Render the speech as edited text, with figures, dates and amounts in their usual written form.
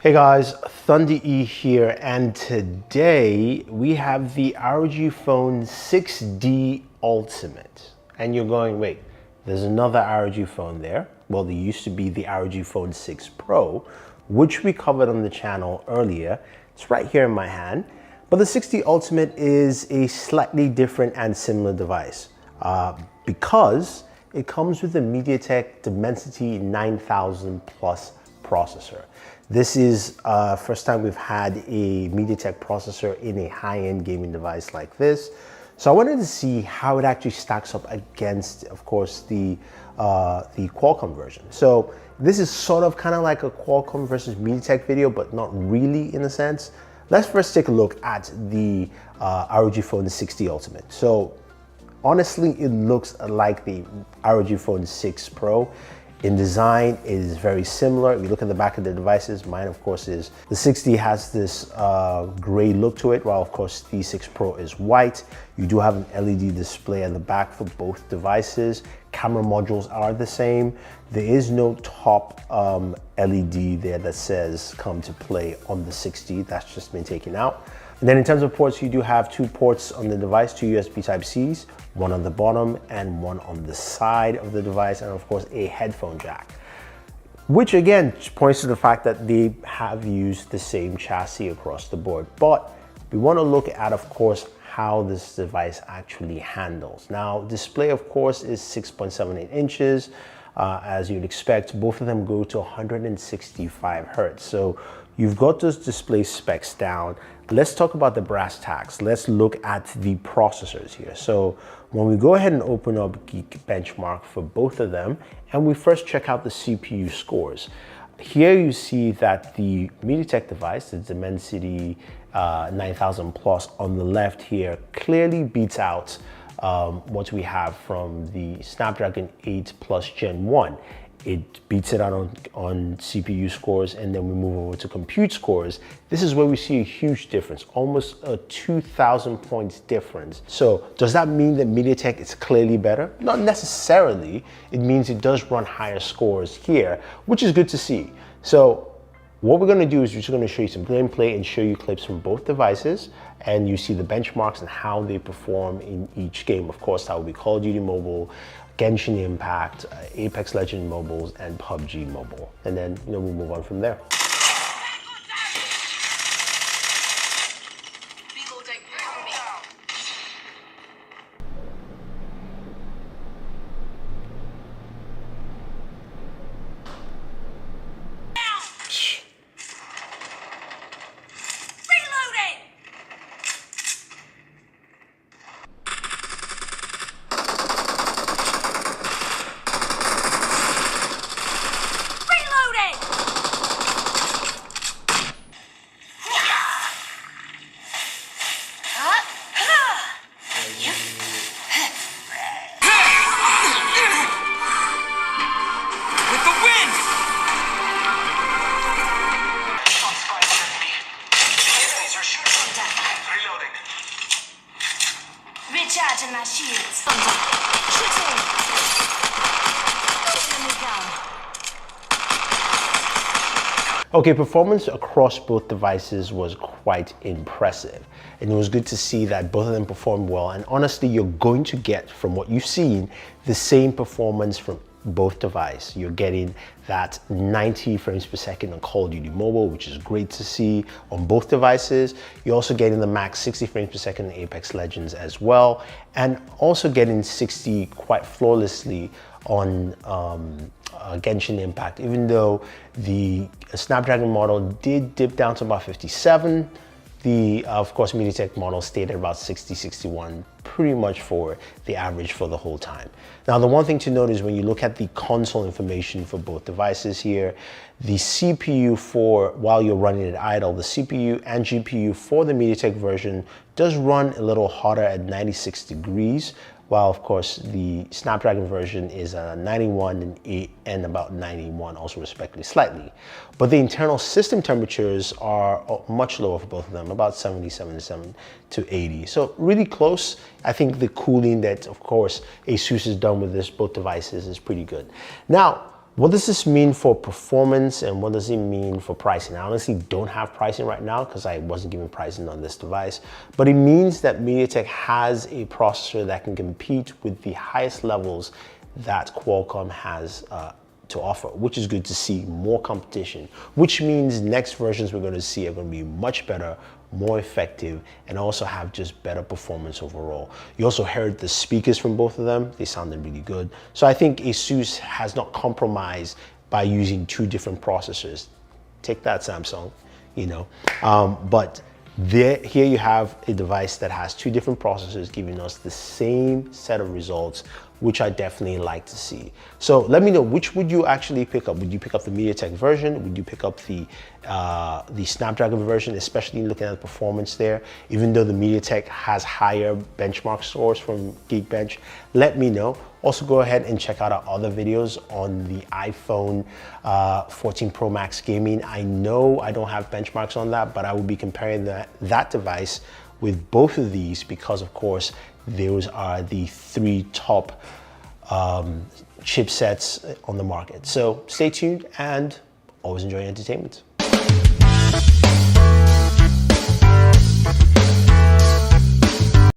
Hey guys, Thunder E here, and today we have the ROG Phone 6D Ultimate. And you're going, wait, there's another ROG phone there. Well, there used to be the ROG Phone 6 Pro, which we covered on the channel earlier. It's right here in my hand. But the 6D Ultimate is a slightly different and similar device because it comes with a Mediatek Dimensity 9000 Plus processor. This is first time we've had a Mediatek processor in a high-end gaming device like this. So I wanted to see how it actually stacks up against, of course, the Qualcomm version. So this is sort of kind of like a Qualcomm versus Mediatek video, but not really in a sense. Let's first take a look at the ROG Phone 6D Ultimate. So honestly, it looks like the ROG Phone 6 Pro. In design, it is very similar. If you look at the back of the devices, mine of course is, the 6D has this gray look to it, while of course the 6 Pro is white. You do have an LED display at the back for both devices. Camera modules are the same. There is no top LED there that says come to play on the 6D. That's just been taken out. And then in terms of ports, you do have two ports on the device, two USB Type-Cs, one on the bottom and one on the side of the device, and of course a headphone jack, which again points to the fact that they have used the same chassis across the board. But we want to look at, of course, how this device actually handles. Now, display of course is 6.78 inches. As you'd expect, both of them go to 165 Hertz. So you've got those display specs down. Let's talk about the brass tacks. Let's look at the processors here. So when we go ahead and open up Geekbenchmark for both of them, and we first check out the CPU scores. Here you see that the Mediatek device, the Dimensity 9000 Plus on the left here, clearly beats out what we have from the Snapdragon 8 Plus Gen 1. It beats it out on CPU scores, and then we move over to compute scores. This is where we see a huge difference, almost a 2,000 points difference. So does that mean that Mediatek is clearly better? Not necessarily. It means it does run higher scores here, which is good to see. So what we're gonna do is we're just gonna show you some gameplay and show you clips from both devices, and you see the benchmarks and how they perform in each game. Of course, that will be Call of Duty Mobile, Genshin Impact, Apex Legends Mobiles, and PUBG Mobile. And then, we'll move on from there. Recharging my shields. Shooting. Enemy down. Okay, performance across both devices was quite impressive. And it was good to see that both of them performed well. And honestly, you're going to get, from what you've seen, the same performance from both devices. You're getting that 90 frames per second on Call of Duty Mobile, which is great to see on both devices. You're also getting the max 60 frames per second in Apex Legends as well, and also getting 60 quite flawlessly on Genshin Impact, even though the Snapdragon model did dip down to about 57. The, of course, Mediatek model stayed at about 60, 61, pretty much for the average for the whole time. Now, the one thing to note is when you look at the console information for both devices here, the CPU while you're running it idle, the CPU and GPU for the Mediatek version does run a little hotter at 96 degrees, while of course the Snapdragon version is 91 and about 91 also respectively, slightly. But the internal system temperatures are much lower for both of them, about 77 to 80. So really close. I think the cooling that of course ASUS has done with both devices is pretty good. Now, What does this mean for performance and what does it mean for pricing? I honestly don't have pricing right now because I wasn't given pricing on this device, but it means that Mediatek has a processor that can compete with the highest levels that Qualcomm has to offer, which is good to see. More competition, which means next versions we're going to see are going to be much better, more effective, and also have just better performance overall. You also heard the speakers from both of them. They sounded really good. So I think ASUS has not compromised by using two different processors. Take that, Samsung, you know. But here you have a device that has two different processors giving us the same set of results, which I definitely like to see. So let me know, which would you actually pick up? Would you pick up the MediaTek version? Would you pick up the Snapdragon version, especially looking at the performance there? Even though the MediaTek has higher benchmark scores from Geekbench, let me know. Also go ahead and check out our other videos on the iPhone 14 Pro Max gaming. I know I don't have benchmarks on that, but I will be comparing that device with both of these because, of course, those are the three top chipsets on the market. So stay tuned and always enjoy entertainment.